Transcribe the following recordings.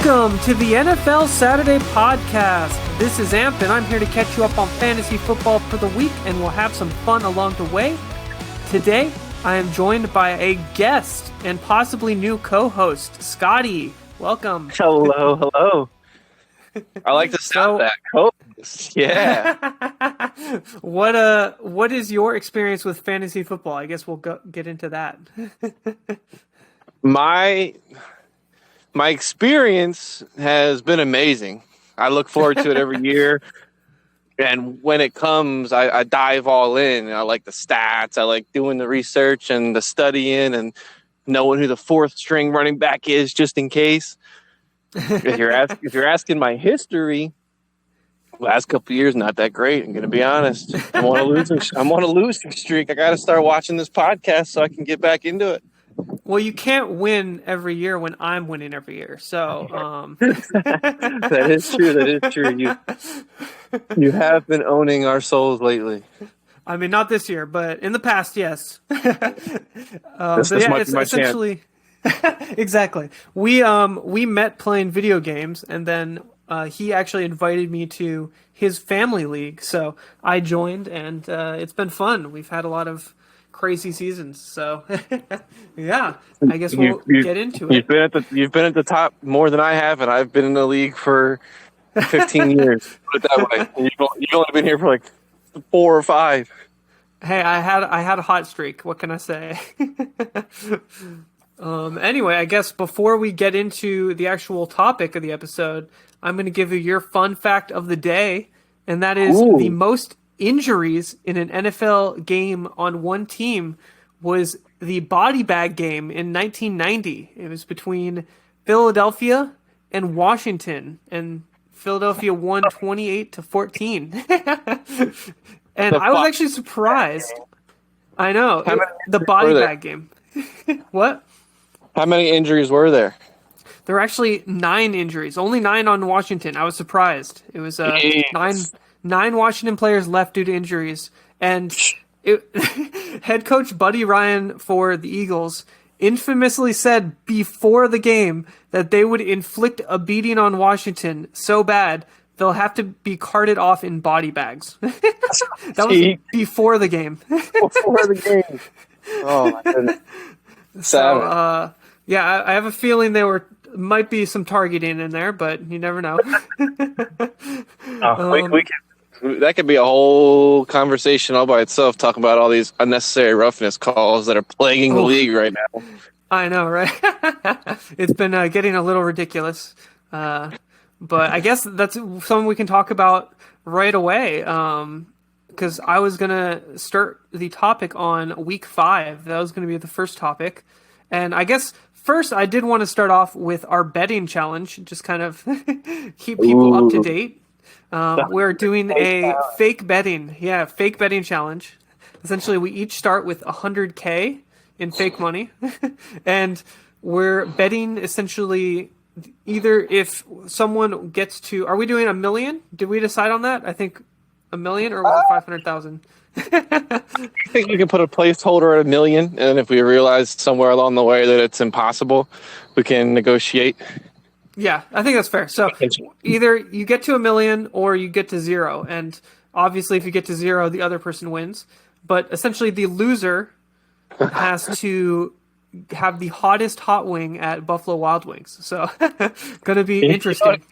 Welcome to the NFL Saturday Podcast. This is Amp, and I'm here to catch you up on fantasy football for the week, and we'll have some fun along the way. Today, I am joined by a guest and possibly new co-host, Scotty. Welcome. Hello. I like to sound that. Co-host. Yeah. What is your experience with fantasy football? I guess we'll get into that. My experience has been amazing. I look forward to it every year. And when it comes, I dive all in. I like the stats. I like doing the research and the studying and knowing who the fourth string running back is just in case. If you're asking my history, last couple of years, not that great. I'm going to be honest. I'm on a losing streak. I got to start watching this podcast so I can get back into it. Well, you can't win every year when I'm winning every year. So That is true. You have been owning our souls lately. I mean, not this year, but in the past, yes. This might be my essentially exactly. We met playing video games, and then he actually invited me to his family league. So I joined, and it's been fun. We've had a lot of crazy seasons, so yeah, I guess we'll get into it. You've been at the top more than I have, and I've been in the league for 15 years. Put it that way. And you've only been here for like 4 or 5. Hey, I had a hot streak. What can I say? Anyway, I guess before we get into the actual topic of the episode, I'm going to give you your fun fact of the day, and that is the most injuries in an NFL game on one team was the body bag game in 1990. It was between Philadelphia and Washington, and Philadelphia won 28-14. And I was actually surprised. I know. The body bag game. What? How many injuries were there? There were actually 9 injuries. Only 9 on Washington. I was surprised. It was 9 Washington players left due to injuries. And head coach Buddy Ryan for the Eagles infamously said before the game that they would inflict a beating on Washington so bad they'll have to be carted off in body bags. That was before the game. Before the game. Oh, my goodness. So, yeah, I have a feeling might be some targeting in there, but you never know. That could be a whole conversation all by itself, talking about all these unnecessary roughness calls that are plaguing the league right now. I know, right? It's been getting a little ridiculous. But I guess that's something we can talk about right away. Because I was going to start the topic on week 5. That was going to be the first topic. And I guess first I did want to start off with our betting challenge, just kind of keep people up to date. We're doing a fake betting challenge. Essentially, we each start with $100K in fake money, and we're betting essentially either if someone gets to. Are we doing $1 million? Did we decide on that? I think $1 million, or was it 500,000? I think we can put a placeholder at $1 million, and if we realize somewhere along the way that it's impossible, we can negotiate. Yeah, I think that's fair. So either you get to $1 million or you get to 0. And obviously if you get to 0, the other person wins. But essentially the loser has to have the hottest hot wing at Buffalo Wild Wings. So going to be interesting.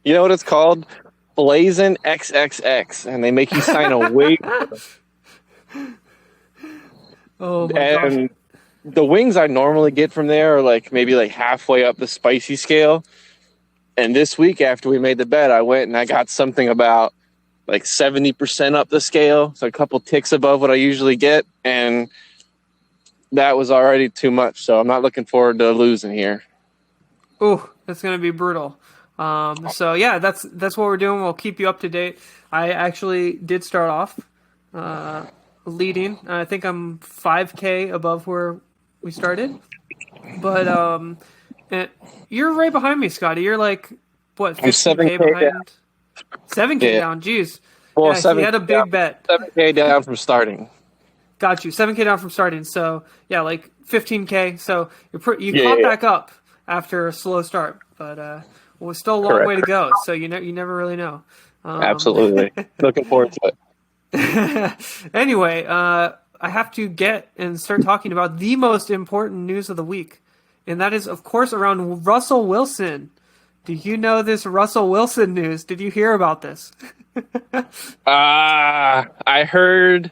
You know what it's called? Blazin' XXX. And they make you sign a waiver. Oh my gosh. The wings I normally get from there are maybe halfway up the spicy scale. And this week after we made the bet, I went and I got something about 70% up the scale. So a couple ticks above what I usually get. And that was already too much. So I'm not looking forward to losing here. Ooh, that's going to be brutal. So yeah, that's what we're doing. We'll keep you up to date. I actually did start off leading. I think I'm 5K above where we started. But and you're right behind me, Scotty. You're what, 15K behind? Down. 7K down, jeez. Well, yeah, he had a big bet. 7K down from starting. Got you. 7K down from starting. So, yeah, 15K. So you caught back up after a slow start. But Well, it's still a long way to go, so you never really know. Absolutely. Looking forward to it. Anyway, I have to get and start talking about the most important news of the week, and that is, of course, around Russell Wilson. Do you know this Russell Wilson news? Did you hear about this? I heard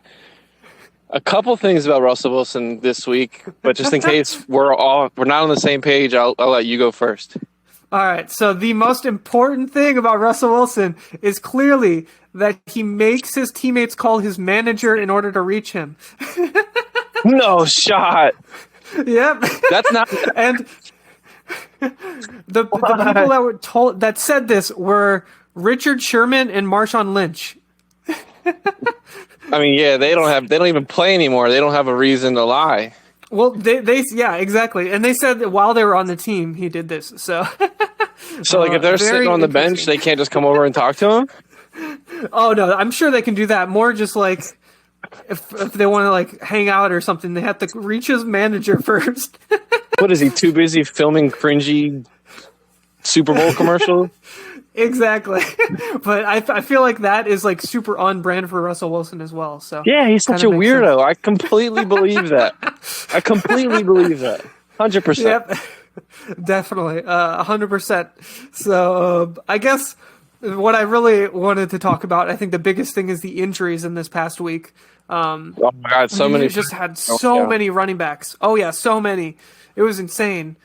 a couple things about Russell Wilson this week, but just in case we're not on the same page, I'll let you go first. All right. So the most important thing about Russell Wilson is clearly that he makes his teammates call his manager in order to reach him. No shot. Yep. That's not. And the people that said this were Richard Sherman and Marshawn Lynch. I mean, yeah, they don't even play anymore. They don't have a reason to lie. Well, yeah, exactly. And they said that while they were on the team, he did this. So, like, if they're sitting on the bench, they can't just come over and talk to him? Oh, no, I'm sure they can do that. More just like if they want to like hang out or something, they have to reach his manager first. What is he, too busy filming cringy Super Bowl commercials? Exactly. But I feel like that is like super on brand for Russell Wilson as well. So yeah, he's such a weirdo. Sense. I completely believe that. 100%. Yep. Definitely. 100%. So I guess what I really wanted to talk about, I think the biggest thing is the injuries in this past week. Oh my God, so many. Just had so many running backs. Oh yeah, so many. It was insane.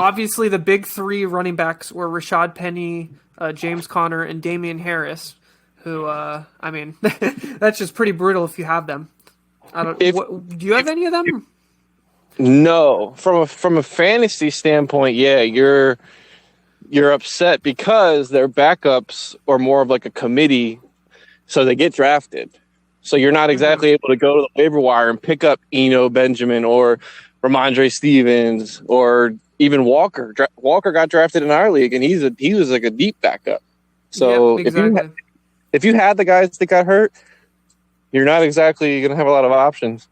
Obviously, the big three running backs were Rashad Penny, James Conner, and Damian Harris, who, I mean, that's just pretty brutal if you have them. Do you have any of them? No. From a fantasy standpoint, yeah, you're upset because their backups are more of like a committee, so they get drafted. So you're not exactly able to go to the waiver wire and pick up Eno Benjamin or Ramondre Stevens or even Walker. Walker got drafted in our league, and he was like a deep backup. So exactly. if you had the guys that got hurt, you're not exactly going to have a lot of options.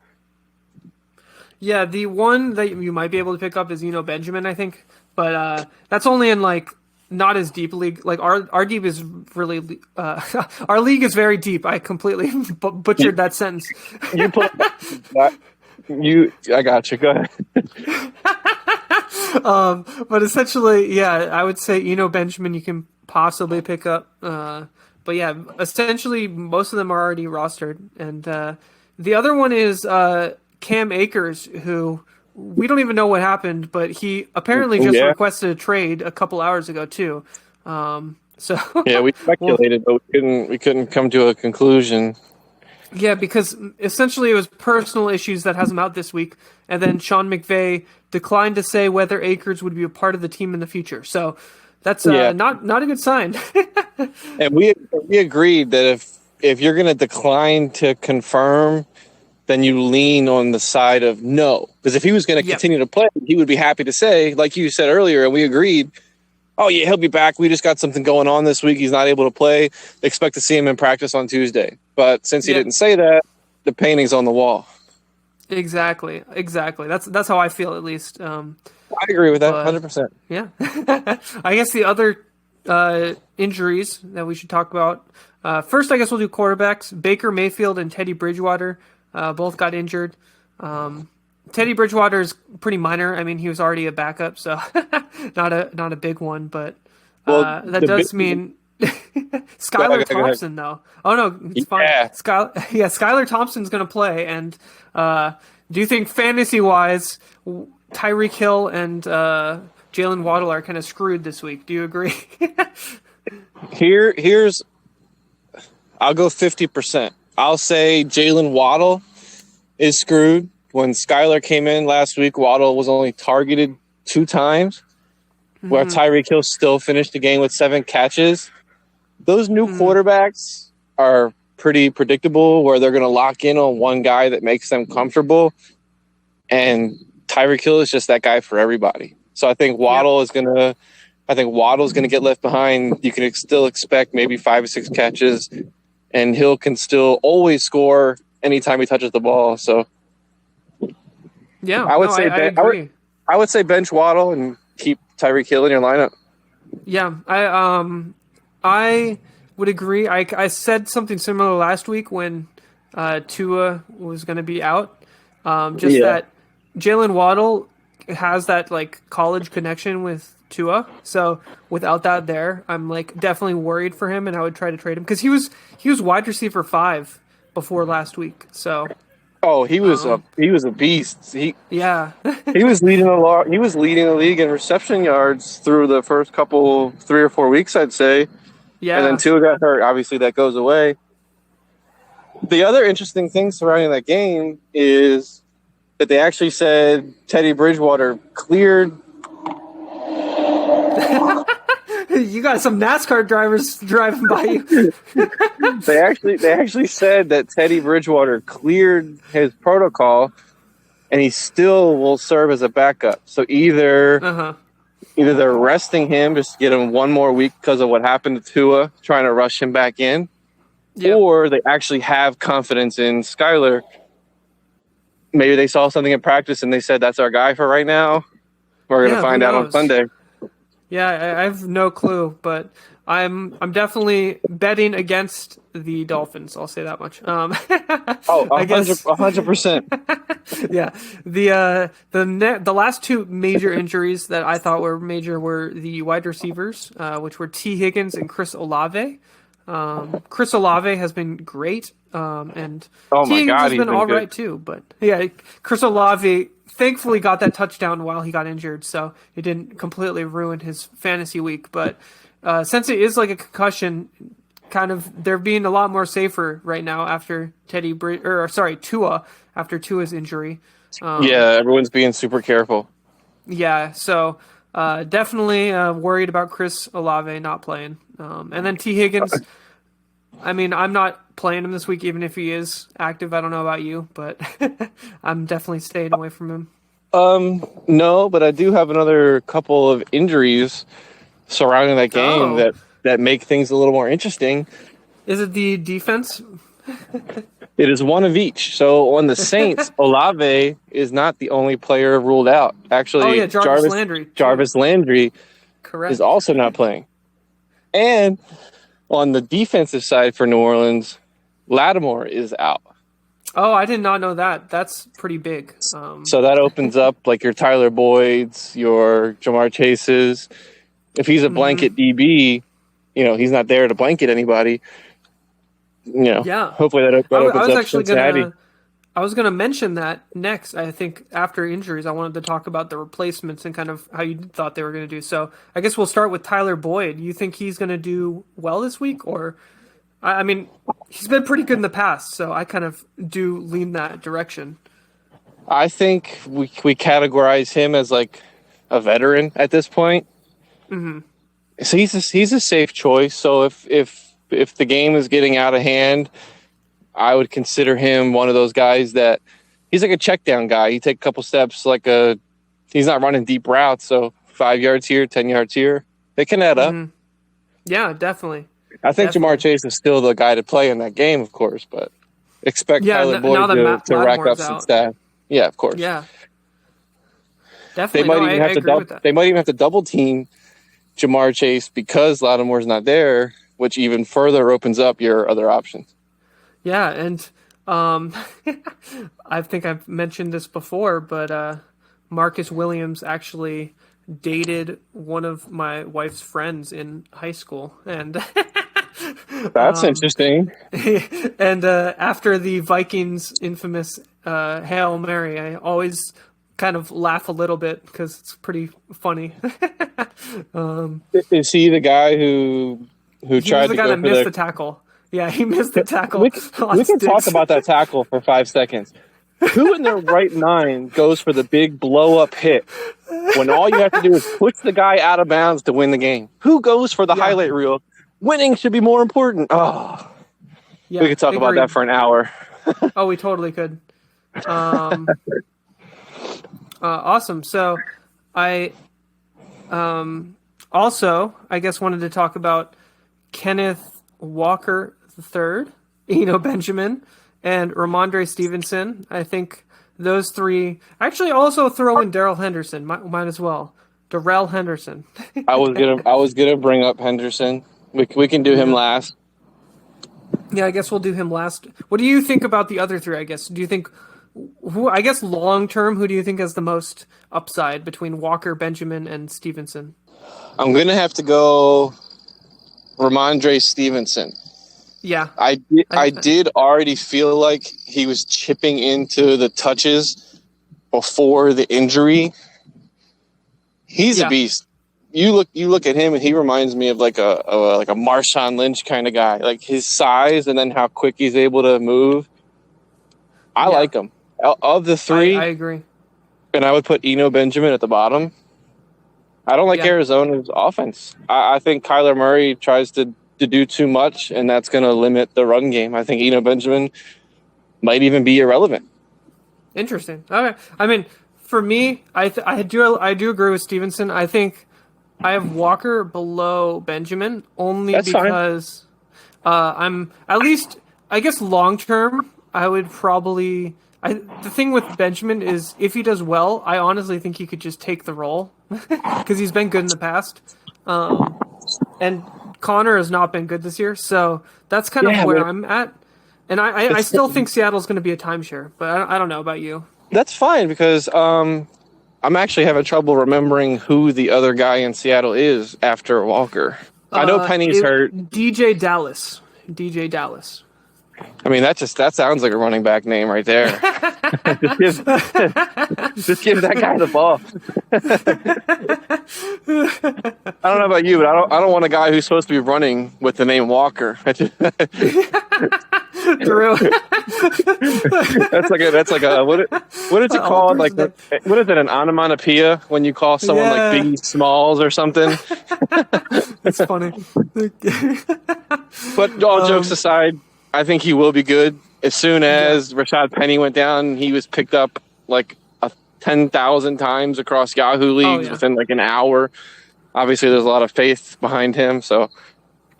Yeah, the one that you might be able to pick up is Eno Benjamin, I think, but that's only in like not as deep league. Like our deep is really our league is very deep. I completely butchered that sentence. You put that. I got you. Go ahead. But essentially, yeah, I would say Eno Benjamin you can possibly pick up. But yeah, essentially most of them are already rostered. And the other one is Cam Akers, who we don't even know what happened, but he apparently just requested a trade a couple hours ago too. So yeah, we speculated, but we couldn't come to a conclusion. Yeah, because essentially it was personal issues that has him out this week, and then Sean McVay declined to say whether Akers would be a part of the team in the future. So that's not a good sign. And we agreed that if you're going to decline to confirm, then you lean on the side of no. Because if he was going to continue to play, he would be happy to say, like you said earlier, and we agreed, oh, yeah, he'll be back. We just got something going on this week. He's not able to play. Expect to see him in practice on Tuesday. But since he didn't say that, the painting's on the wall. Exactly. That's how I feel, at least. I agree with that, 100%. Yeah. I guess the other injuries that we should talk about. First, I guess we'll do quarterbacks. Baker Mayfield and Teddy Bridgewater both got injured. Teddy Bridgewater is pretty minor. I mean, he was already a backup, so not a big one. But that does mean Skylar Thompson, though. Oh no, it's fine. Skylar Thompson's going to play. And do you think fantasy-wise, Tyreek Hill and Jalen Waddle are kind of screwed this week? Do you agree? Here's, I'll go 50%. I'll say Jalen Waddle is screwed. When Skylar came in last week, Waddle was only targeted 2 times, where Tyreek Hill still finished the game with 7 catches. Those new quarterbacks are pretty predictable, where they're going to lock in on one guy that makes them comfortable. And Tyreek Hill is just that guy for everybody. So I think Waddle's going to get left behind. You can still expect maybe 5 or 6 catches, and Hill can still always score anytime he touches the ball. So yeah, I would say bench Waddle and keep Tyreek Hill in your lineup. Yeah, I would agree. I said something similar last week when Tua was going to be out. Just Yeah. that Jalen Waddle has that like college connection with Tua. So without that there, I'm like definitely worried for him, and I would try to trade him because he was wide receiver 5 before last week. So Oh, he was a beast. yeah, He was he was leading the league in reception yards through the first couple 3 or 4 weeks, I'd say. And then yeah, Tua got hurt. Obviously, that goes away. The other interesting thing surrounding that game is that they actually said Teddy Bridgewater cleared. you got some NASCAR drivers driving by you. They actually said that Teddy Bridgewater cleared his protocol, and he still will serve as a backup. So Uh huh. either they're resting him just to get him one more week because of what happened to Tua, trying to rush him back in, Yeah. or they actually have confidence in Skyler. Maybe they saw something in practice and they said, that's our guy for right now. We're going to Yeah, find who out on knows? Sunday. Yeah, I have no clue, but I'm definitely betting against the Dolphins. I'll say that much. Oh, I guess 100%. yeah. The last two major injuries that I thought were major were the wide receivers, which were T Higgins and Chris Olave. Chris Olave has been great, and Oh T my Higgins God, has he's been been all good. right too. But yeah, Chris Olave thankfully got that touchdown while he got injured, so it didn't completely ruin his fantasy week. But since it is like a concussion, kind of they're being a lot more safer right now after Tua after Tua's injury. Yeah, everyone's being super careful. Yeah, so definitely worried about Chris Olave not playing. And then T. Higgins, I mean, I'm not playing him this week, even if he is active. I don't know about you, but I'm definitely staying away from him. No, but I do have another couple of injuries surrounding that game Oh, that make things a little more interesting. is it the defense? It is one of each. So on the Saints, Olave is not the only player ruled out. Oh, Actually, yeah, Jarvis Landry. Too. Jarvis Landry Correct. is also not playing. And on the defensive side for New Orleans, Lattimore is out. Oh, I did not know that. That's pretty big. So that opens up like your Tyler Boyds, your Jamar Chases. If he's a blanket DB, he's not there to blanket anybody. Yeah. Hopefully that I opens was up actually Cincinnati. I was gonna mention that next. I think after injuries, I wanted to talk about the replacements and kind of how you thought they were gonna do. So I guess we'll start with Tyler Boyd. You think he's gonna do well this week, or I mean, he's been pretty good in the past, so I kind of do lean that direction. I think we categorize him as like a veteran at this point. Mm-hmm. So he's a safe choice. So if the game is getting out of hand, I would consider him one of those guys that he's like a check down guy. He take a couple steps, he's not running deep routes. So 5 yards here, 10 yards here, they can add up. Yeah, definitely. I think Jamar Chase is still the guy to play in that game, of course, but expect Tyler Boyd to rack up some stats. Yeah, of course. Yeah, They definitely. might No, even I have to agree with that. they might even have to double team Jamar Chase because Lattimore's not there, which even further opens up your other options. Yeah, and I think I've mentioned this before, but Marcus Williams actually dated one of my wife's friends in high school, and That's interesting. and after the Vikings' infamous Hail Mary, I always kind of laugh a little bit because it's pretty funny. Is he the guy who He tried was the to guy go that for missed the? the tackle. Yeah, he missed the tackle. We on can talk sticks. about that tackle for 5 seconds. Who in their right mind goes for the big blow up hit when all you have to do is push the guy out of bounds to win the game? Who goes for the highlight reel? Winning should be more important. Oh, Yeah, we could talk about agreed. that for an hour. Oh, we totally could. Awesome. So, I also, I guess, wanted to talk about Kenneth Walker III, Benjamin, and Ramondre Stevenson. I think those three. Actually, also throw in Daryl Henderson. Might as well. Darrell Henderson. I was gonna bring up Henderson. We can do him last. Yeah, I guess we'll do him last. What do you think about the other three? I guess. Do you think who? I guess long term, who do you think has the most upside between Walker, Benjamin, and Stevenson? I'm gonna have to go Ramondre Stevenson. Yeah, I did already feel like he was chipping into the touches before the injury. He's a beast. You look at him and he reminds me of like a Marshawn Lynch kind of guy. Like his size and then how quick he's able to move. I like him. Of the three, I agree. And I would put Eno Benjamin at the bottom. I don't like Arizona's offense. I think Kyler Murray tries to do too much, and that's going to limit the run game. I think Eno Benjamin might even be irrelevant. Interesting. Okay. I mean, for me, I do agree with Stevenson. I think I have Walker below Benjamin only because I'm at least, I guess, long term. I would probably. The thing with Benjamin is if he does well, I honestly think he could just take the role because he's been good in the past. And Connor has not been good this year, so that's kind of where I'm at. And I still think Seattle's going to be a timeshare, but I don't know about you. That's fine because I'm actually having trouble remembering who the other guy in Seattle is after Walker. I know Penny's hurt. DJ Dallas. DJ Dallas. I mean, that sounds like a running back name right there. just give that guy the ball. I don't know about you, but I don't want a guy who's supposed to be running with the name Walker. That's like a what is it called? Like what is it? An onomatopoeia when you call someone like Biggie Smalls or something? That's funny. But all jokes aside, I think he will be good. As soon as Rashad Penny went down, he was picked up like 10,000 times across Yahoo leagues within like an hour. Obviously, there's a lot of faith behind him, so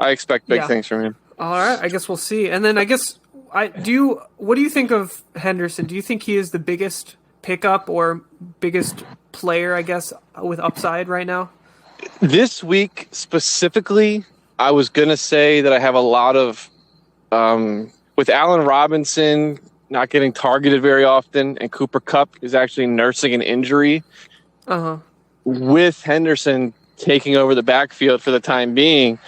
I expect big things from him. All right, I guess we'll see. And then I guess what do you think of Henderson? Do you think he is the biggest pickup or biggest player, I guess, with upside right now? This week specifically, I was going to say that I have a lot of with Allen Robinson not getting targeted very often, and Cooper Kupp is actually nursing an injury. With Henderson taking over the backfield for the time being,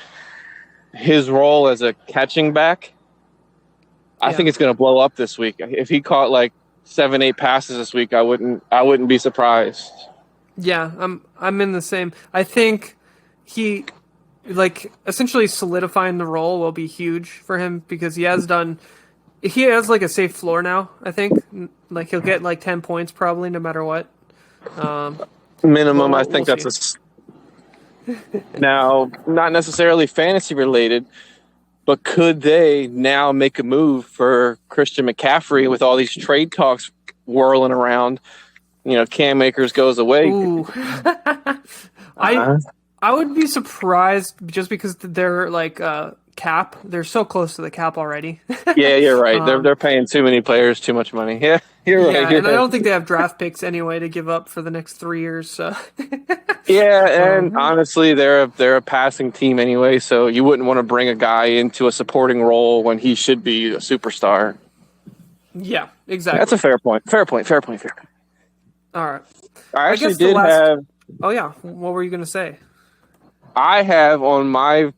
his role as a catching back, I think it's going to blow up this week. If he caught like 7-8 passes this week, I wouldn't be surprised. Yeah, I'm in the same. I think he essentially solidifying the role will be huge for him because he has like a safe floor now. I think like he'll get like 10 points probably no matter what. Minimum. I think that's now not necessarily fantasy related, but could they now make a move for Christian McCaffrey with all these trade talks whirling around? Cam Akers goes away. I would be surprised just because they're like cap. They're so close to the cap already. Yeah, you're right. They're paying too many players too much money. Yeah, you're right. Yeah, and I don't think they have draft picks anyway to give up for the next 3 years. So. Yeah, and honestly, they're a passing team anyway, so you wouldn't want to bring a guy into a supporting role when he should be a superstar. Yeah, exactly. That's a fair point. Fair point. All right. I actually did have. Oh yeah, what were you going to say? I have on my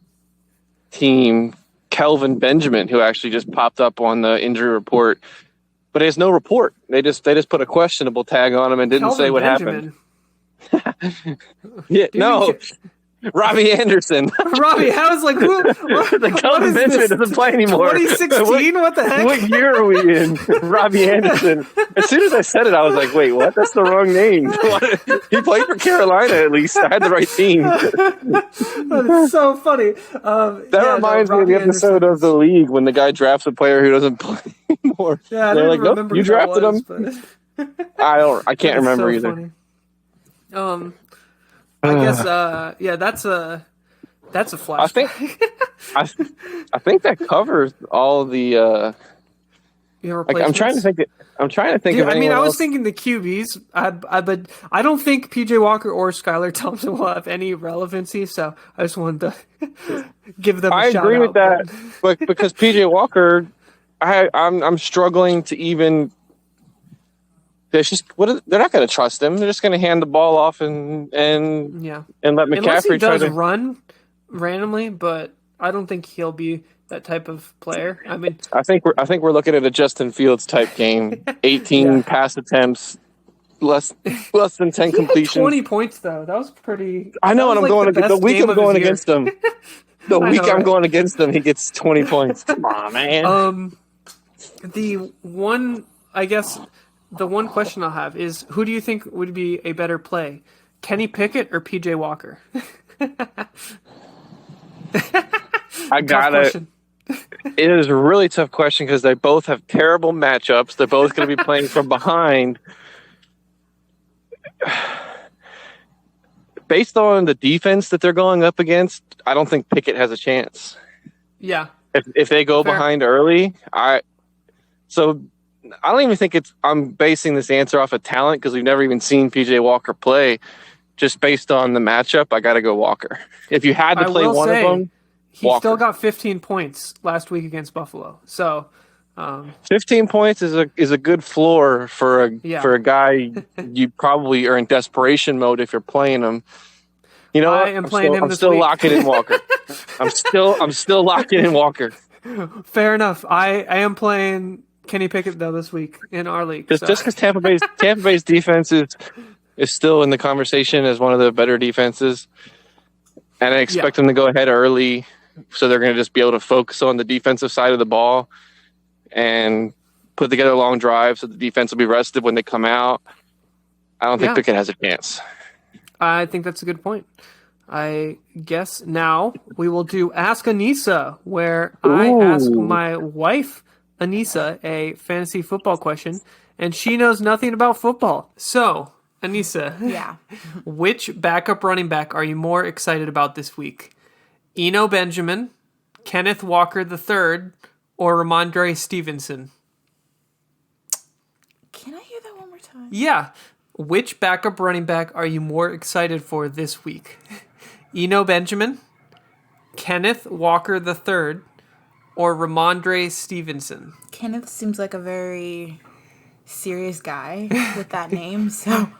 team Kelvin Benjamin, who actually just popped up on the injury report, but there's no report. They just put a questionable tag on him and didn't say what happened. Yeah, no. Robbie Anderson. Robbie, I was like, Kelvin Benjamin doesn't play anymore. 2016? What the heck? What year are we in? Robbie Anderson. As soon as I said it, I was like, wait, what? That's the wrong name. He played for Carolina, at least. I had the right team. That's so funny. That reminds me of the episode of The League when the guy drafts a player who doesn't play anymore. Yeah, they're like, nope, you drafted him? I can't remember either. Funny. I guess, that's a flashback. I think that covers all the Your Like, I'm trying to replacements? think. I'm trying to think Yeah, of I mean, anyone I was else. thinking the QBs, but I don't think PJ Walker or Skylar Thompson will have any relevancy. So I just wanted to give them a I shout agree with out. But that, but because PJ Walker, I'm struggling to even. They're just they're not going to trust him. They're just going to hand the ball off yeah, and let unless he McCaffrey try does to. run randomly, but I don't think he'll be that type of player. I mean, I think we're looking at a Justin Fields type game. 18 yeah, pass attempts, less less than 10 he had completions. 20 points though. That was pretty. I That know, and was I'm like the going to the best week game I'm of his going year. against them. The I week know, I'm right? going against them, he gets 20 points. Come on, man. The one, I guess, the one question I'll have is, who do you think would be a better play, Kenny Pickett or PJ Walker? I Tough gotta. question. It is a really tough question because they both have terrible matchups. They're both going to be playing from behind. Based on the defense that they're going up against, I don't think Pickett has a chance. Yeah, If they go fair. behind early, so I don't even think I'm basing this answer off of talent because we've never even seen PJ Walker play. Just based on the matchup, I got to go Walker. If you had to I play will one of say them, he Walker. still got 15 points last week against Buffalo. So, 15 points is a good floor for yeah, a guy you probably are in desperation mode if you're playing him. You know I what? am playing him I'm this still week. locking in Walker. I'm still locking in Walker. Fair enough. I am playing Kenny Pickett though this week in our league. Just So. because Tampa Bay's defense is still in the conversation as one of the better defenses, and I expect them to go ahead early, so they're going to just be able to focus on the defensive side of the ball and put together long drives so the defense will be rested when they come out. I don't think Yeah. Pickett has a chance. I think that's a good point. I guess now we will do Ask Anissa, where I ask Ooh. my wife, Anissa, a fantasy football question, and she knows nothing about football. So, Anissa, Yeah. which backup running back are you more excited about this week? Eno Benjamin, Kenneth Walker III, or Ramondre Stevenson? Can I hear that one more time? Yeah. Which backup running back are you more excited for this week? Eno Benjamin, Kenneth Walker III, or Ramondre Stevenson? Kenneth seems like a very serious guy with that name, so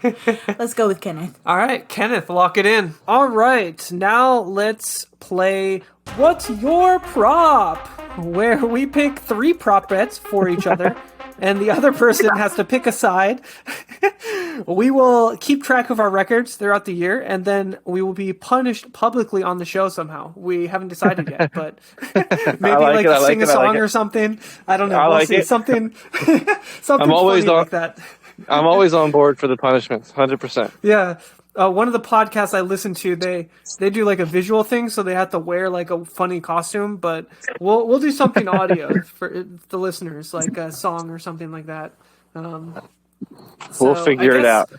let's go with Kenneth. All right, Kenneth, lock it in. All right, now let's play What's Your Prop? Where we pick 3 prop bets for each other, and the other person has to pick a side. We will keep track of our records throughout the year, and then we will be punished publicly on the show somehow. We haven't decided yet, but maybe like it, I like sing a it, I song like it. or something. I don't know. I We'll like see. it. Something I'm always funny on- like that. I'm always on board for the punishments, 100%. Yeah. One of the podcasts I listen to, they do like a visual thing, so they have to wear like a funny costume. But we'll do something audio for the listeners, like a song or something like that. We'll So, figure I it guess-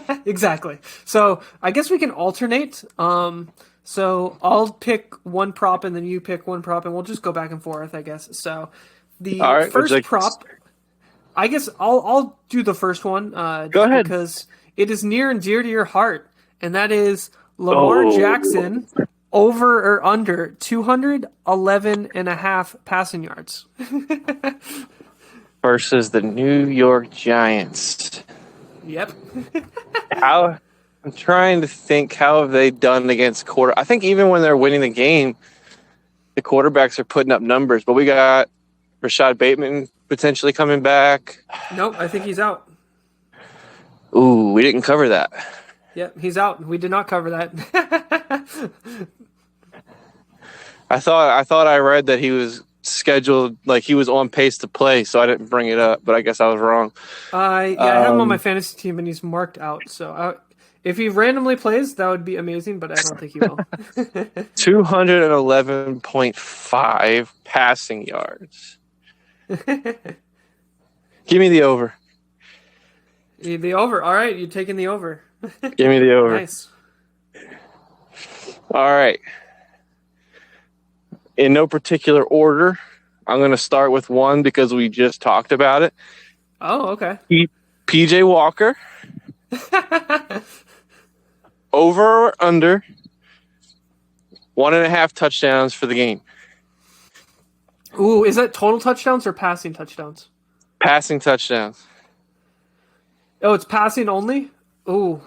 out. Exactly. So I guess we can alternate. So I'll pick one prop and then you pick one prop, and we'll just go back and forth, I guess. So the All right, first would you like- prop, I guess I'll do the first one. Go ahead. Because it is near and dear to your heart, and that is Lamar Oh. Jackson over or under 211 and a half passing yards. Versus the New York Giants. Yep. I'm trying to think, how have they done against I think even when they're winning the game, the quarterbacks are putting up numbers. But we got Rashad Bateman potentially coming back. Nope, I think he's out. Ooh, we didn't cover that. Yep, he's out. We did not cover that. I thought I read that he was scheduled, like he was on pace to play, so I didn't bring it up. But I guess I was wrong. I have him on my fantasy team, and he's marked out. So if he randomly plays, that would be amazing, but I don't think he will. 211.5 passing yards. Give me the over. The over. All right, you're taking the over. Give me the over. Nice. All right. In no particular order, I'm going to start with one because we just talked about it. Oh, okay. PJ Walker. Over or under 1.5 touchdowns for the game. Ooh, is that total touchdowns or passing touchdowns? Passing touchdowns. Oh, it's passing only? Ooh.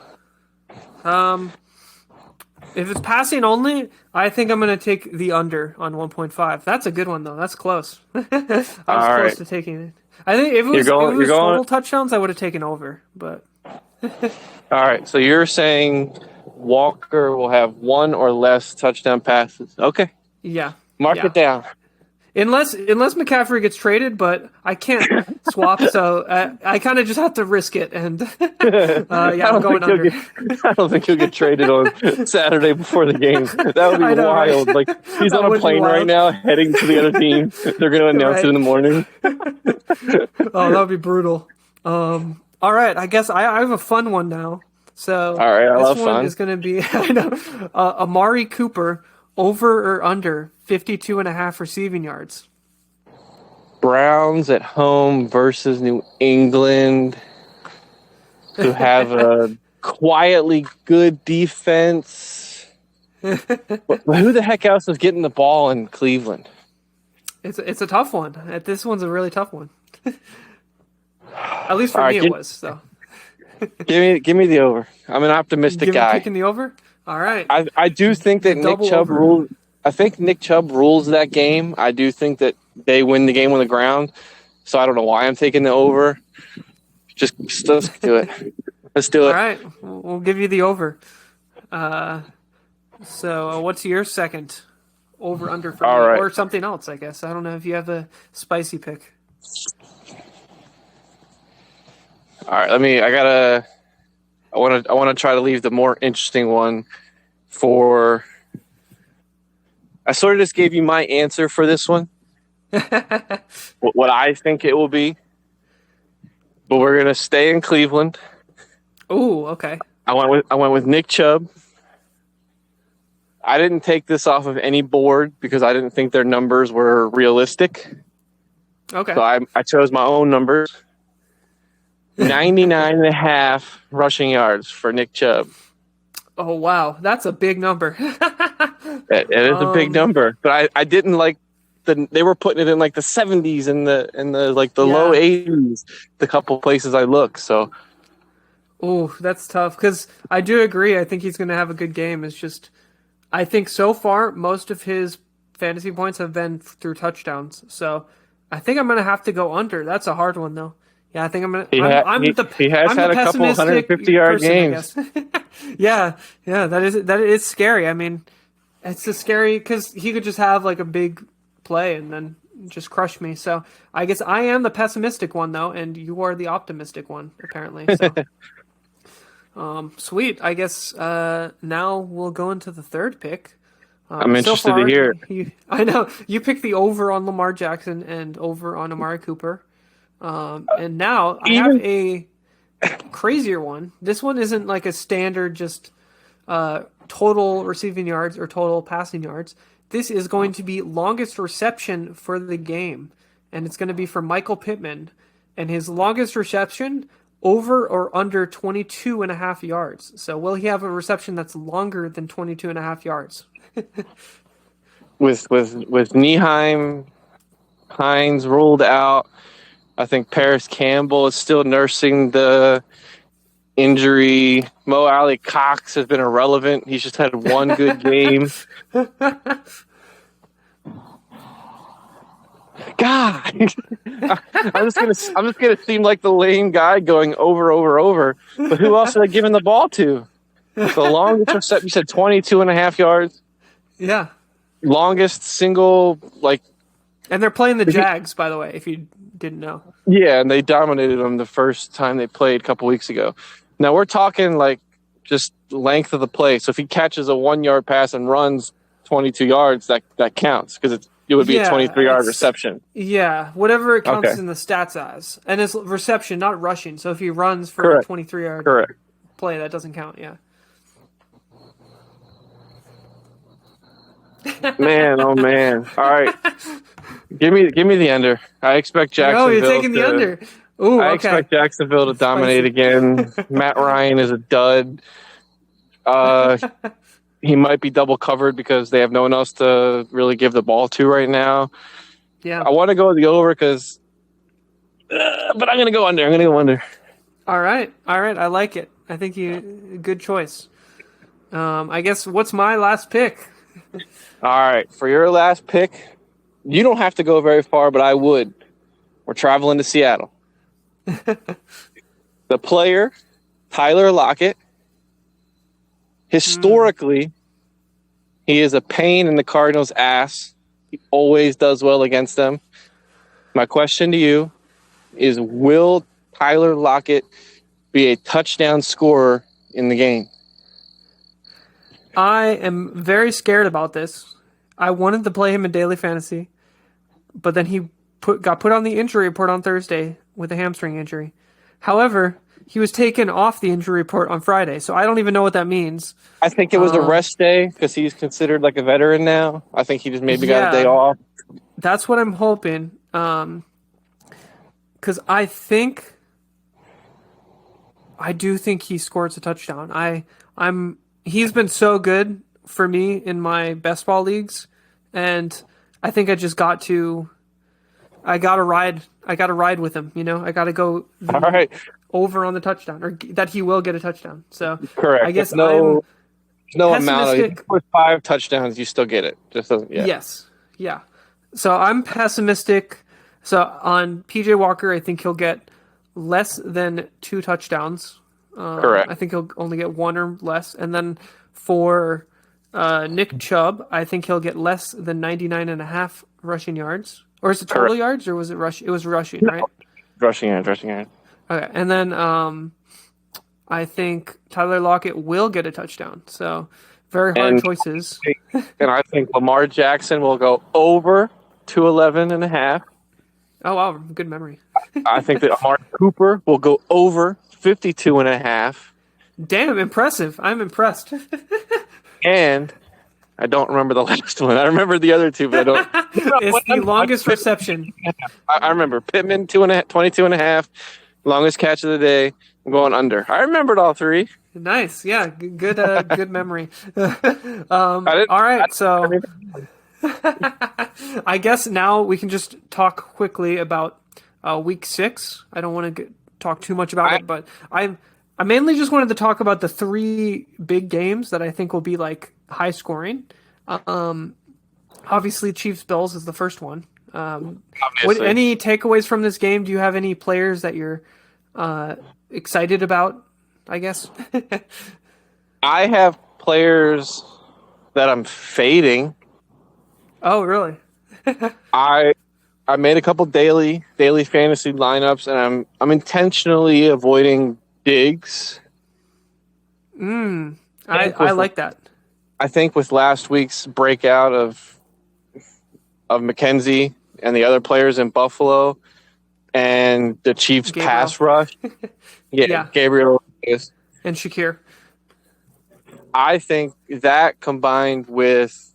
If it's passing only, I think I'm going to take the under on 1.5. That's a good one, though. That's close. I was close to taking it. I think if it was total touchdowns, I would have taken over. But all right, so you're saying Walker will have 1 or less touchdown passes. Okay. Yeah. Mark it down. Unless McCaffrey gets traded, but I can't swap, so I kind of just have to risk it. And I'm going under. I don't think he'll get traded on Saturday before the game. That would be wild. Right? Like he's on a plane right now, heading to the other team. They're going to announce it in the morning. Oh, that would be brutal. All right, I guess I have a fun one now. So all right, I love this one fun. is going to be Amari Cooper. Over or under 52.5 receiving yards? Browns at home versus New England, who have a quietly good defense. But who the heck else is getting the ball in Cleveland? It's a tough one. This one's a really tough one. At least for me, it was. So, give me the over. I'm an optimistic guy. Picking the over. All right. I do think that Nick Chubb rules. I think Nick Chubb rules that game. I do think that they win the game on the ground. So I don't know why I'm taking the over. Just let's do it. Let's do it. All right. We'll give you the over. So what's your second over under for me? Right. Or something else, I guess. I don't know if you have a spicy pick. All right. I want to try to leave the more interesting one for. I sort of just gave you my answer for this one. What I think it will be. But we're gonna stay in Cleveland. Oh, okay. I went with Nick Chubb. I didn't take this off of any board because I didn't think their numbers were realistic. Okay. So I chose my own numbers. 99.5 rushing yards for Nick Chubb. Oh, wow. That's a big number. It is a big number, but I didn't like they were putting it in like the 70s and the low 80s, the couple places I looked. So, oh, that's tough because I do agree. I think he's going to have a good game. It's just, I think so far most of his fantasy points have been through touchdowns. So I think I'm going to have to go under. That's a hard one though. Yeah, I think I'm going to. He has had a couple 150-yard games. Yeah, that is scary. I mean, it's just scary because he could just have like a big play and then just crush me. So I guess I am the pessimistic one though, and you are the optimistic one apparently. So, sweet. I guess now we'll go into the third pick. I'm interested to hear. I know you picked the over on Lamar Jackson and over on Amari Cooper. And now I have a crazier one. This one isn't like a standard just total receiving yards or total passing yards. This is going to be longest reception for the game, and it's going to be for Michael Pittman. And his longest reception, over or under 22.5 yards. So will he have a reception that's longer than 22.5 yards? with Nyheim, Hines ruled out. I think Paris Campbell is still nursing the injury. Mo Alley Cox has been irrelevant. He's just had one good game. God, I'm just gonna seem like the lame guy going over. But who else are they giving the ball to? The longest reception, you said 22.5 yards. Yeah. Longest single, like. And they're playing the Jags, by the way, if you didn't know. Yeah, and they dominated them the first time they played a couple weeks ago. Now we're talking like just length of the play. So if he catches a 1-yard pass and runs 22 yards, that counts because it would be a 23-yard reception. Yeah, whatever it counts in the stats as. And it's reception, not rushing. So if he runs for a 23-yard play, that doesn't count, yeah. Man, oh man. All right. Give me the under. I expect No, Jacksonville. you're taking the under. Ooh, I okay. expect Jacksonville to dominate again. Matt Ryan is a dud. He might be double covered because they have no one else to really give the ball to right now. Yeah. I want to go the over because, but I'm going to go under. I'm going to go under. All right. I like it. I think good choice. I guess what's my last pick? All right, for your last pick, you don't have to go very far, but I would. We're traveling to Seattle. The player, Tyler Lockett, historically, he is a pain in the Cardinals' ass. He always does well against them. My question to you is, will Tyler Lockett be a touchdown scorer in the game? I am very scared about this. I wanted to play him in daily fantasy, but then he got put on the injury report on Thursday with a hamstring injury. However, he was taken off the injury report on Friday, so I don't even know what that means. I think it was a rest day because he's considered like a veteran now. I think he just maybe got a day off. That's what I'm hoping. Because I do think he scores a touchdown. He's been so good for me in my best ball leagues, and I think I gotta ride with him. I gotta go All right. over on the touchdown, or that he will get a touchdown. So Correct. I guess no amount pessimistic. with 5 touchdowns, you still get it. Just doesn't. Yeah. Yes. Yeah. So I'm pessimistic. So on PJ Walker, I think he'll get less than 2 touchdowns. Correct. I think he'll only get 1 or less. And then for Nick Chubb, I think he'll get less than 99.5 rushing yards. Or is it total yards, or was it rush? It was rushing, right? Rushing yards. Okay. And then I think Tyler Lockett will get a touchdown. So very hard choices. And I think Lamar Jackson will go over 211.5. Oh, wow. Good memory. I think that Amari Cooper will go over 52.5. Damn, impressive. I'm impressed. And I don't remember the last one. I remember the other 2, but I don't. It's the longest reception. I remember Pittman 22.5, longest catch of the day. I'm going under. I remembered all 3. Nice. Yeah, good memory. All right, so I guess now we can just talk quickly about week 6. I don't want to talk too much about it, but I mainly just wanted to talk about the 3 big games that I think will be like high scoring. Obviously, Chiefs Bills is the first one. Any takeaways from this game? Do you have any players that you're excited about? I guess. I have players that I'm fading. Oh, really? I made a couple daily fantasy lineups, and I'm intentionally avoiding Diggs. I like that. I think with last week's breakout of McKenzie and the other players in Buffalo and the Chiefs pass rush, Gabriel and Shakir. I think that combined with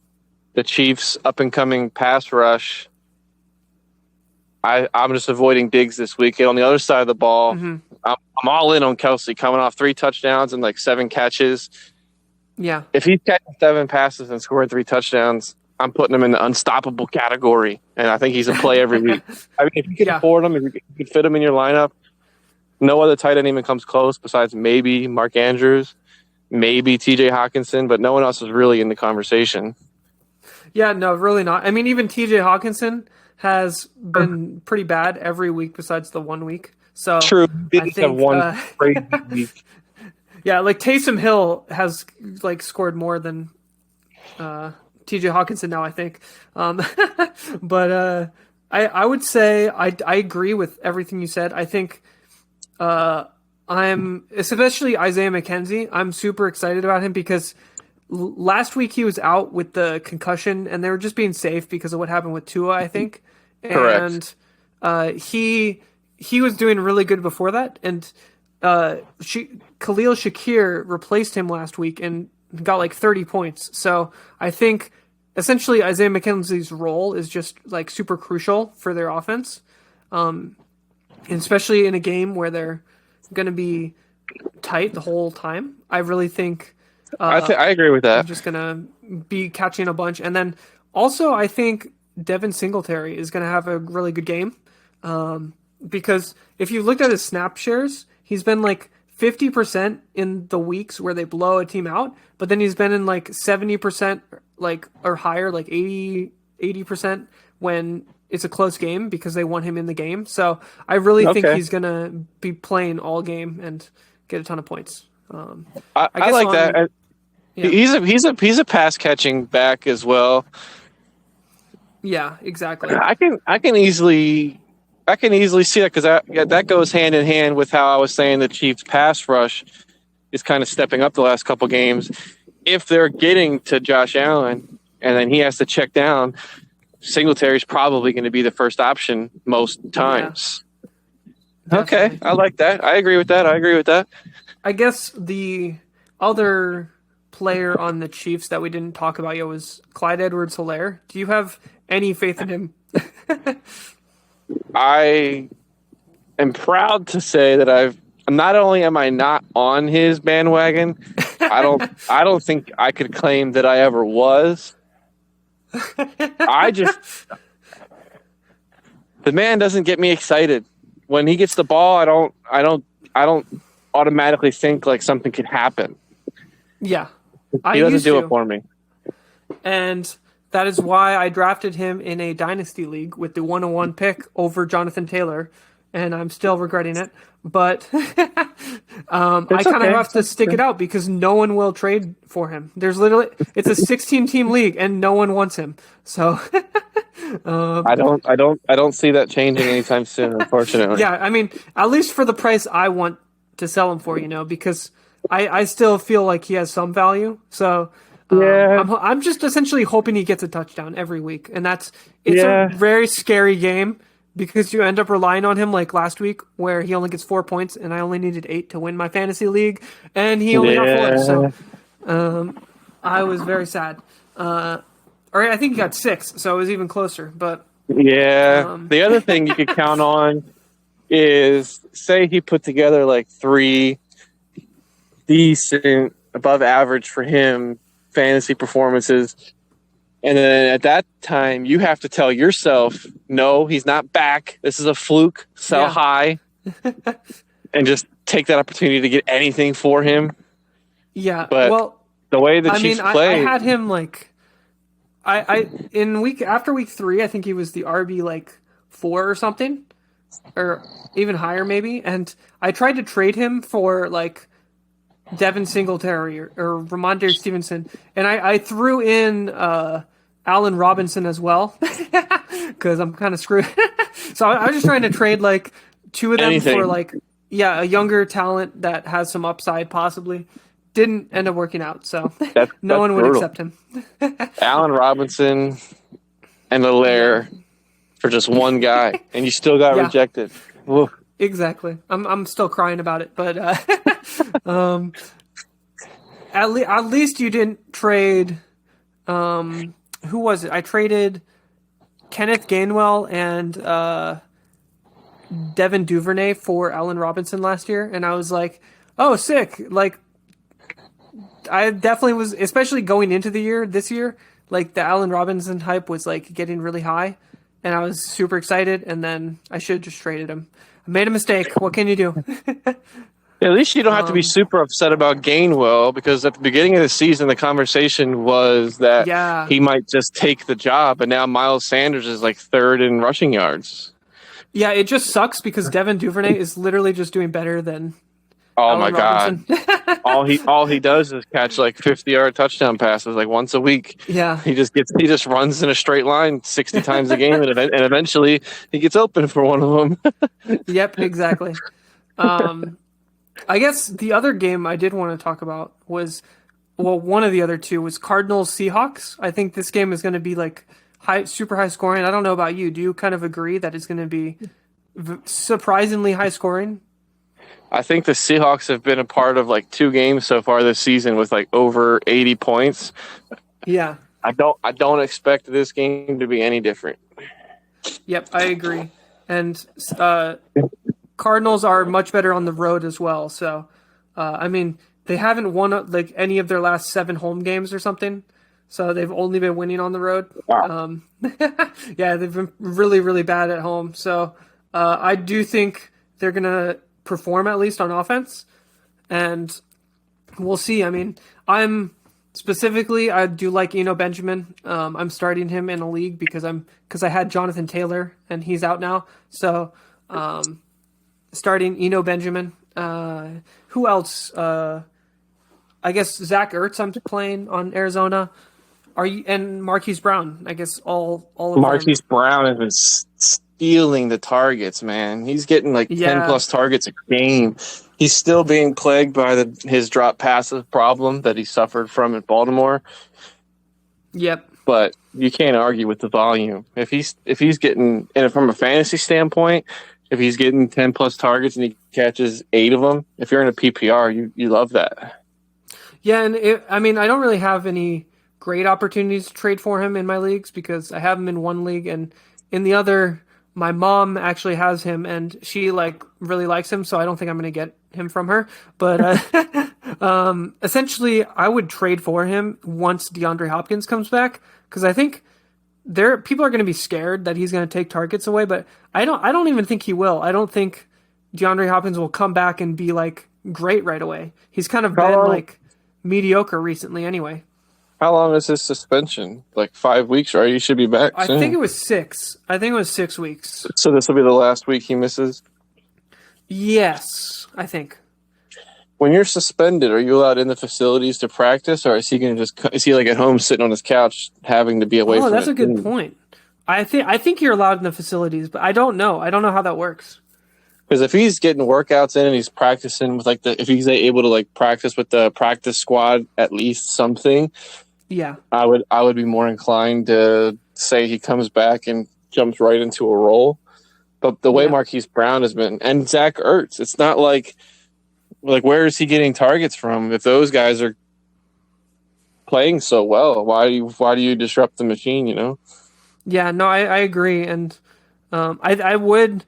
the Chiefs' up-and-coming pass rush, I'm just avoiding Diggs this week. And on the other side of the ball, I'm all in on Kelsey coming off 3 touchdowns and like 7 catches. Yeah. If he's catching 7 passes and scoring 3 touchdowns, I'm putting him in the unstoppable category. And I think he's a play every week. I mean, if you can afford him, if you can fit him in your lineup, no other tight end even comes close besides maybe Mark Andrews, maybe TJ Hawkinson, but no one else is really in the conversation. Yeah, no, really not. I mean, even TJ Hawkinson has been pretty bad every week besides the 1 week. So true. I think one crazy week. Yeah, like Taysom Hill has like scored more than TJ Hawkinson now, I think. But I would say I agree with everything you said. I think I'm especially Isaiah McKenzie. I'm super excited about him because last week he was out with the concussion, and they were just being safe because of what happened with Tua, I think. Correct. And he was doing really good before that, and Khalil Shakir replaced him last week and got like 30 points. So I think essentially Isaiah McKenzie's role is just like super crucial for their offense, and especially in a game where they're going to be tight the whole time. I really think I agree with he's that. just going to be catching a bunch, and then also I think Devin Singletary is going to have a really good game, because if you looked at his snap shares, he's been like 50% in the weeks where they blow a team out, but then he's been in like 70% like or higher, like 80% when it's a close game because they want him in the game. So I really think Okay. he's gonna be playing all game and get a ton of points. I guess like on- that. yeah. He's a pass catching back as well. Yeah, exactly. I can easily see that because that goes hand in hand with how I was saying the Chiefs pass rush is kind of stepping up the last couple games. If they're getting to Josh Allen and then he has to check down, Singletary's probably going to be the first option most times. Okay, Definitely. I like that. I agree with that. I guess the other player on the Chiefs that we didn't talk about yet was Clyde Edwards-Helaire. Do you have any faith in him? I am proud to say that not only am I not on his bandwagon, I don't think I could claim that I ever was. The man doesn't get me excited. When he gets the ball, I don't automatically think like something could happen. Yeah, He I doesn't used do to. it for me. And that is why I drafted him in a dynasty league with the 101 pick over Jonathan Taylor, and I'm still regretting it. But I kind of okay. have to stick it out because no one will trade for him. It's a 16-team league and no one wants him. So I don't see that changing anytime soon, unfortunately. yeah, I mean, at least for the price I want to sell him for, because I still feel like he has some value. So Yeah. I'm just essentially hoping he gets a touchdown every week, and it's Yeah. a very scary game because you end up relying on him like last week where he only gets 4 points and I only needed 8 to win my fantasy league, and he only got 4. So I was very sad. Or I think he got 6, so it was even closer. But Yeah. The other thing you could count on is say he put together like 3 decent, above average for him fantasy performances. And then at that time, you have to tell yourself, no, he's not back. This is a fluke. Sell Yeah. high. And just take that opportunity to get anything for him. yeah, But well, the way the I Chiefs mean, I play, had him like, after week 3, I think he was the RB like 4 or something, or even higher maybe. And I tried to trade him for like Devin Singletary or Ramondre Stevenson, and I threw in Allen Robinson as well because I'm kind of screwed. So I was just trying to trade like 2 of them Anything. for like a younger talent that has some upside possibly. Didn't end up working out, so no one would brutal. accept him. Allen Robinson and Allaire for just one guy, and you still got Yeah. rejected. Woof. Exactly. I'm still crying about it, but at least you didn't trade. Who was it? I traded Kenneth Gainwell and Devin Duvernay for Allen Robinson last year, and I was like, "Oh, sick!" Like, I definitely was, especially going into this year. Like the Allen Robinson hype was like getting really high, and I was super excited. And then I should have just traded him. I made a mistake. What can you do? At least you don't have to be super upset about Gainwell, because at the beginning of the season, the conversation was that Yeah. he might just take the job, and now Miles Sanders is like 3rd in rushing yards. Yeah, it just sucks because Devin Duvernay is literally just doing better than Oh Allen my god! Robinson. all he does is catch like 50-yard touchdown passes like once a week. Yeah, He just runs in a straight line 60 times a game, and eventually he gets open for one of them. yep, exactly. I guess the other game I did want to talk about was, well, one of the other two was Cardinals Seahawks. I think this game is going to be like super high scoring. I don't know about you. Do you kind of agree that it's going to be surprisingly high scoring? I think the Seahawks have been a part of like 2 games so far this season with like over 80 points. Yeah, I don't expect this game to be any different. Yep, I agree. And Cardinals are much better on the road as well. So, I mean, they haven't won like any of their last 7 home games or something. So they've only been winning on the road. Wow. Yeah, they've been really, really bad at home. So I do think they're gonna perform at least on offense, and we'll see. I mean, I do like Eno Benjamin. I'm starting him in a league because I had Jonathan Taylor and he's out now. So starting Eno Benjamin. Who else? I guess Zach Ertz I'm playing on Arizona. And Marquise Brown? I guess all of Marquise Brown has been stealing the targets, man. He's getting like 10 plus targets a game. He's still being plagued by his drop passive problem that he suffered from in Baltimore. Yep. But you can't argue with the volume. If he's getting, and from a fantasy standpoint, if he's getting 10 plus targets and he catches 8 of them, if you're in a PPR, you love that. Yeah, and I don't really have any great opportunities to trade for him in my leagues because I have him in one league, and in the other, my mom actually has him and she really likes him, so I don't think I'm going to get him from her. But essentially, I would trade for him once DeAndre Hopkins comes back because I think people are going to be scared that he's going to take targets away, but I don't even think he will. I don't think DeAndre Hopkins will come back and be great right away. He's kind of been mediocre recently anyway. How long is his suspension? 5 weeks, right? He should be back soon. I think it was 6. I think it was 6 weeks. So this will be the last week he misses? Yes, I think. When you're suspended, are you allowed in the facilities to practice, or is he going to is he at home sitting on his couch having to be away from it? Oh, that's a good point. I think you're allowed in the facilities, but I don't know. I don't know how that works. Because if he's getting workouts in and he's practicing with if he's able to practice with the practice squad, at least something, yeah, I would be more inclined to say he comes back and jumps right into a role. But the way Marquise Brown has been, and Zach Ertz, it's not like where is he getting targets from? If those guys are playing so well, why do you disrupt the machine? Yeah, no, I agree, and I would.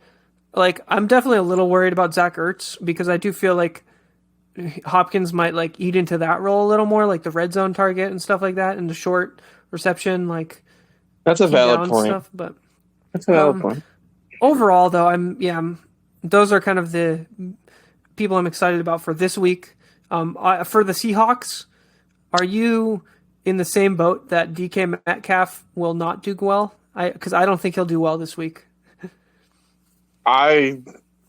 I'm definitely a little worried about Zach Ertz because I do feel like Hopkins might eat into that role a little more, the red zone target and stuff like that, and the short reception, that's a valid point. Stuff, but that's a valid point. Overall, though, those are kind of the people I'm excited about for this week. For the Seahawks, are you in the same boat that DK Metcalf will not do well? Because I don't think he'll do well this week. I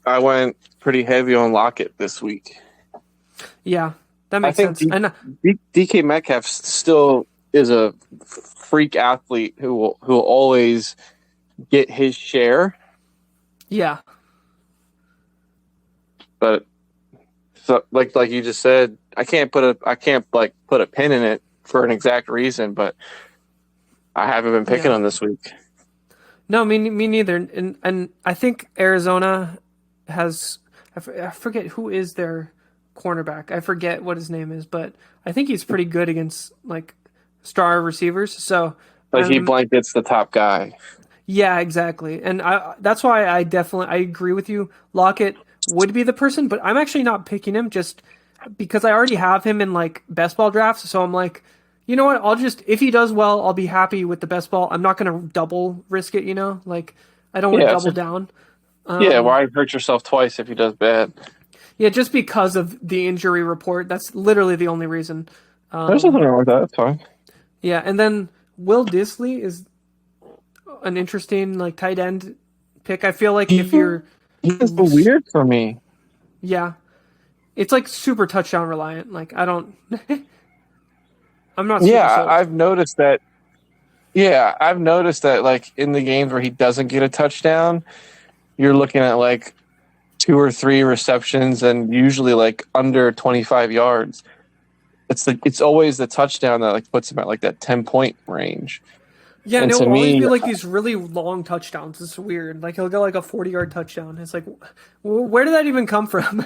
went pretty heavy on Lockett this week. Yeah, that makes sense. DK Metcalf still is a freak athlete who will always get his share. Yeah, but so like you just said, I can't put a pin in it for an exact reason, but I haven't been picking on this week. No, me neither. And I think Arizona has, I forget who is their cornerback. I forget what his name is, but I think he's pretty good against star receivers. So he blankets the top guy. Yeah, exactly. And that's why I agree with you. Lockett would be the person, but I'm actually not picking him just because I already have him in best ball drafts. So I'm you know what? If he does well, I'll be happy with the best ball. I'm not going to double risk it, I don't want to double down. Why hurt yourself twice if he does bad? Yeah, just because of the injury report. That's literally the only reason. There's nothing wrong with that. That's fine. Yeah, and then Will Dissly is an interesting tight end pick. I feel like if you're... He's weird for me. Yeah. It's super touchdown reliant. I don't... I'm not super sold. I've noticed that. Yeah, I've noticed that in the games where he doesn't get a touchdown, you're looking at 2 or 3 receptions and usually under 25 yards. It's always the touchdown that puts him at that 10-point range. Yeah, and it'll always be these really long touchdowns. It's weird. He'll go a 40-yard touchdown. It's where did that even come from?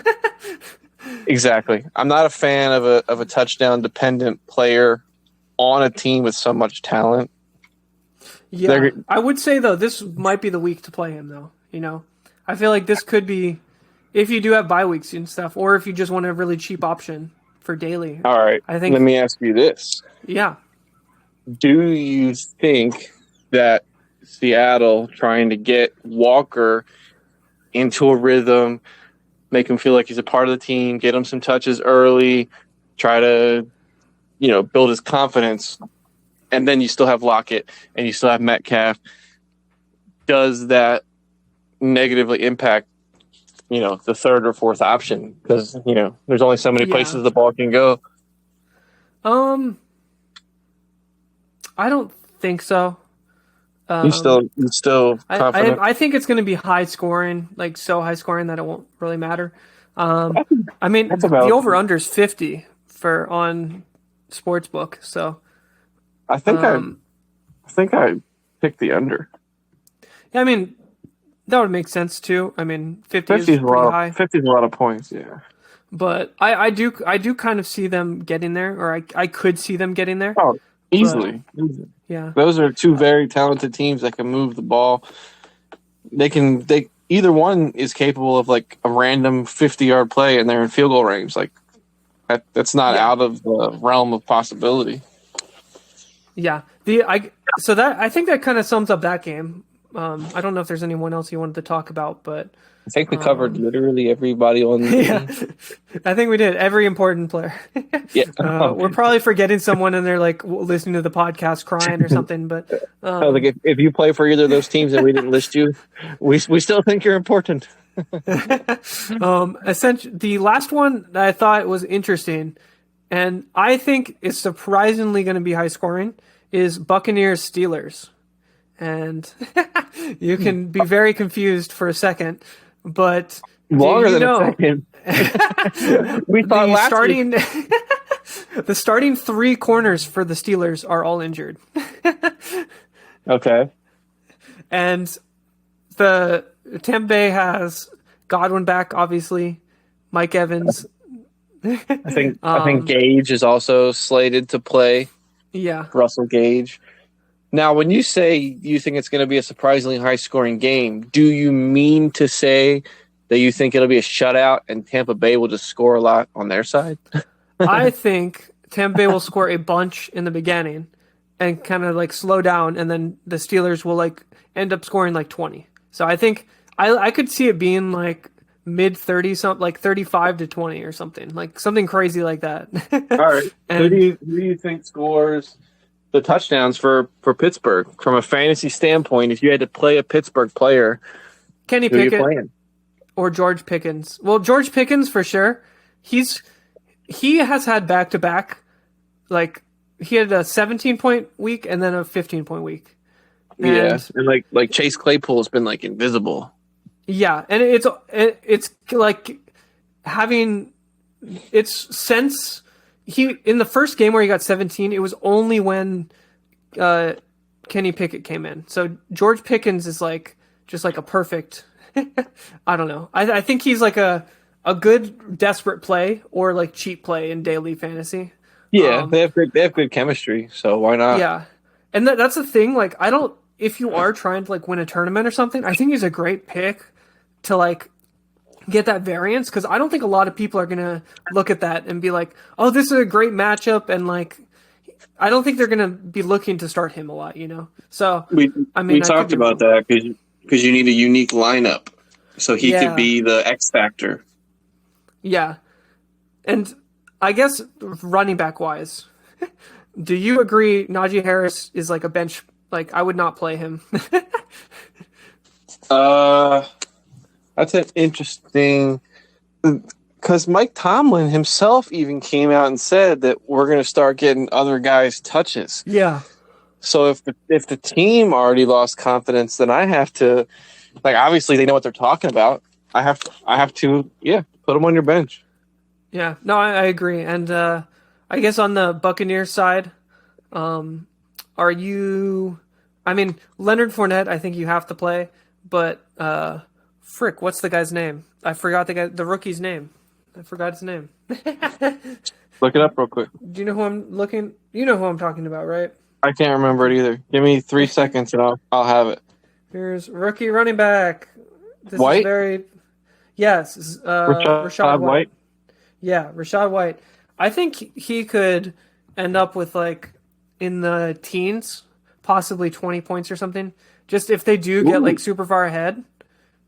Exactly. I'm not a fan of a touchdown dependent player on a team with so much talent. Yeah, I would say though this might be the week to play him though. I feel like this could be if you do have bye weeks and stuff, or if you just want a really cheap option for daily. All right, I think. Let me ask you this: Yeah. Do you think that Seattle trying to get Walker into a rhythm, make him feel like he's a part of the team, get him some touches early, try to, build his confidence, and then you still have Lockett and you still have Metcalf, does that negatively impact, the third or fourth option? Because, there's only so many places the ball can go. I don't think so. You still confident? I think it's going to be high scoring, like so high scoring that it won't really matter. The over under is 50 on Sportsbook, so I think I picked the under. Yeah, that would make sense too. 50 is pretty high. 50 is a lot of points, yeah. But I do kind of see them getting there, or I could see them getting there. Oh, easily. Yeah. Those are two very talented teams that can move the ball. Either one is capable of like a random 50-yard play and they're in field goal range. Like that's not out of the realm of possibility. Yeah. I think that kind of sums up that game. I don't know if there's anyone else you wanted to talk about, but I think we covered literally everybody on the team. I think we did. Every important player. Yeah. We're probably forgetting someone and they're like listening to the podcast crying or something. But if you play for either of those teams and we didn't list you, we still think you're important. Essentially, the last one that I thought was interesting, and I think is surprisingly going to be high scoring, is Buccaneers Steelers. And you can be very confused for a second, but longer than a second. We thought the starting three corners for the Steelers are all injured. Okay. And the Tampa Bay has Godwin back, obviously. Mike Evans. I think Gage is also slated to play. Yeah. Russell Gage. Now, when you say you think it's going to be a surprisingly high-scoring game, do you mean to say that you think it'll be a shutout and Tampa Bay will just score a lot on their side? I think Tampa Bay will score a bunch in the beginning and kind of like slow down, and then the Steelers will like end up scoring like 20. So I think I could see it being like mid-30 something, like 35-20 or something, like something crazy like that. All right. Who do you think scores the touchdowns for Pittsburgh from a fantasy standpoint? If you had to play a Pittsburgh player, Kenny Pickett or George Pickens. Well, George Pickens for sure. He has had back-to-back, like he had a 17-point week and then a 15-point week. And like Chase Claypool has been like invisible. Yeah, and it's like having since he in the first game where he got 17, it was only when Kenny Pickett came in. So George Pickens is like just like a perfect. I don't know. I think he's like a good desperate play or like cheap play in daily fantasy. Yeah, they have good chemistry, so why not? Yeah, and that's the thing. Like, if you are trying to like win a tournament or something, I think he's a great pick to like get that variance, because I don't think a lot of people are gonna look at that and be like, "Oh, this is a great matchup," and like, I don't think they're gonna be looking to start him a lot, So we talked about that because you need a unique lineup, so he could be the X factor. Yeah, and I guess running back wise, do you agree Najee Harris is like a bench? Like, I would not play him. That's an interesting, because Mike Tomlin himself even came out and said that we're going to start getting other guys touches. Yeah. So if the team already lost confidence, then I have to, like, obviously they know what they're talking about. I have to put them on your bench. Yeah, no, I agree. And I guess on the Buccaneers side, are you... Leonard Fournette, I think you have to play, but what's the guy's name? I forgot the rookie's name. I forgot his name. Look it up real quick. Do you know who I'm looking? You know who I'm talking about, right? I can't remember it either. Give me 3 seconds and I'll have it. Here's rookie running back. This White? is very. Yes, Rashad White. Yeah, Rashad White. I think he could end up with like in the teens, possibly 20 points or something. Just if they do get like super far ahead,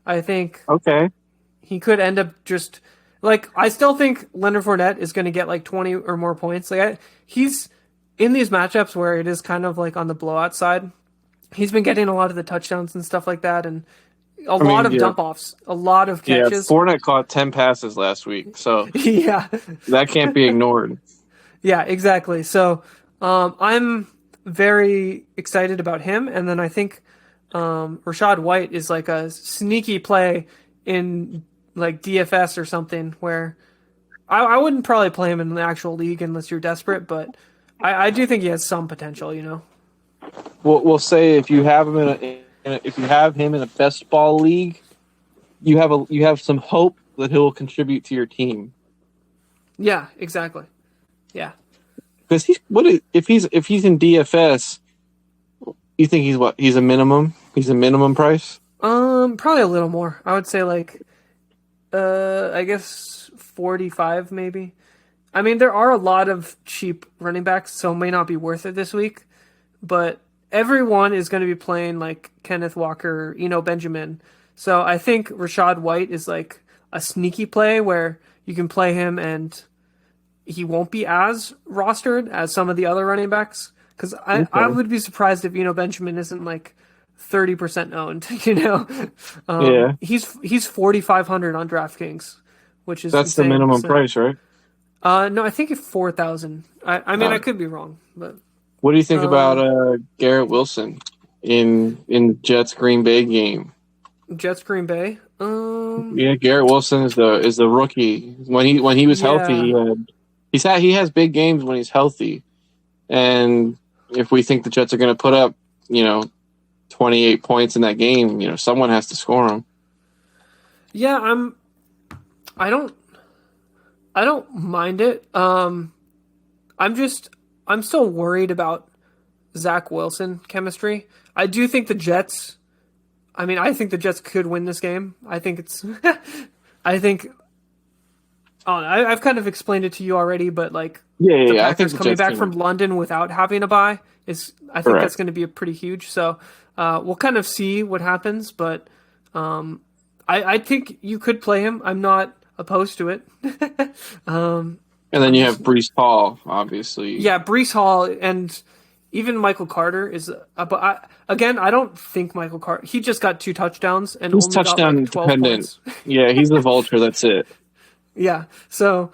I think Okay. he could end up just like I still think Leonard Fournette is going to get like 20 or more points. He's in these matchups where it is kind of like on the blowout side. He's been getting a lot of the touchdowns and stuff like that, and a lot of dump offs, a lot of Yeah, catches. Fournette caught 10 passes last week, so Yeah, that can't be ignored. yeah, exactly. So I'm very excited about him, and then I think Rashad White is like a sneaky play in like DFS or something where I wouldn't probably play him in the actual league unless you're desperate, but I do think he has some potential, you know. We'll say if you have him in a best ball league, you have some hope that he'll contribute to your team. Yeah, exactly. Yeah. Because if he's in DFS, you think he's a minimum? He's a minimum price? Probably a little more. I would say like I guess 45 maybe. I mean, there are a lot of cheap running backs, so it may not be worth it this week, but everyone is going to be playing like Kenneth Walker, Benjamin. So I think Rashad White is like a sneaky play where you can play him and he won't be as rostered as some of the other running backs. Because I would be surprised if Benjamin isn't like 30% owned. Yeah, he's 4,500 on DraftKings, which is that's insane. the minimum So, price, right? no, I think it's 4,000. I mean, I could be wrong, but What do you think about Garrett Wilson in Jets Green Bay game? Jets Green Bay. Yeah, Garrett Wilson is the rookie. When he was healthy, he has big games when he's healthy. And if we think the Jets are going to put up, 28 points in that game, someone has to score them. Yeah, I don't mind it. I'm still worried about Zach Wilson chemistry. I do think the Jets. I mean, I think the Jets could win this game. I think it's. I've kind of explained it to you already, but like the I think Packers the coming Jets back can- from London without having a bye is. I think Correct. that's going to be a pretty huge. So we'll kind of see what happens, but I think you could play him. I'm not opposed to it. And then you have Breece Hall, obviously. Yeah, Breece Hall and even Michael Carter is. But I don't think Michael Carter. He just got 2 touchdowns and He's only got touchdown like 12 dependent. points. Yeah, he's the vulture. That's it. Yeah, so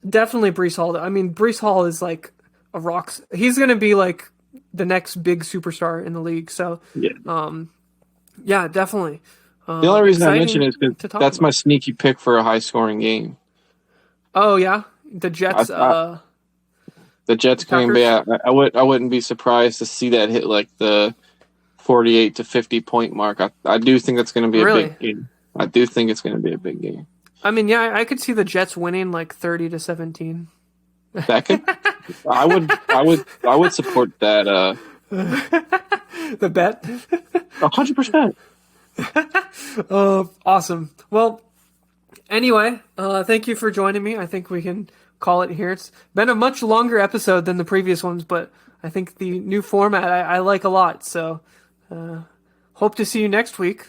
definitely Breece Hall. I mean, Breece Hall is like a rock. He's going to be like the next big superstar in the league. So yeah, definitely. The only reason I mention it is to because talk that's about. my sneaky pick for a high-scoring game. Oh yeah, the Jets. The Jets Green Bay. I wouldn't be surprised to see that hit like the 48 to 50 point mark. I do think that's going to be a Really? big game. I do think it's going to be a big game. I mean, yeah, I could see the Jets winning like 30-17. That could. I would support that. The bet. 100%. Awesome. Well, anyway, thank you for joining me. I think we can call it here. It's been a much longer episode than the previous ones, but I think the new format I like a lot. So hope to see you next week.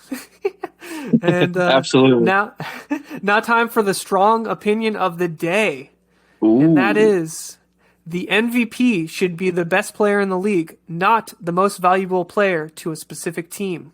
And Absolutely. Now time for the strong opinion of the day. Ooh. And that is the MVP should be the best player in the league, not the most valuable player to a specific team.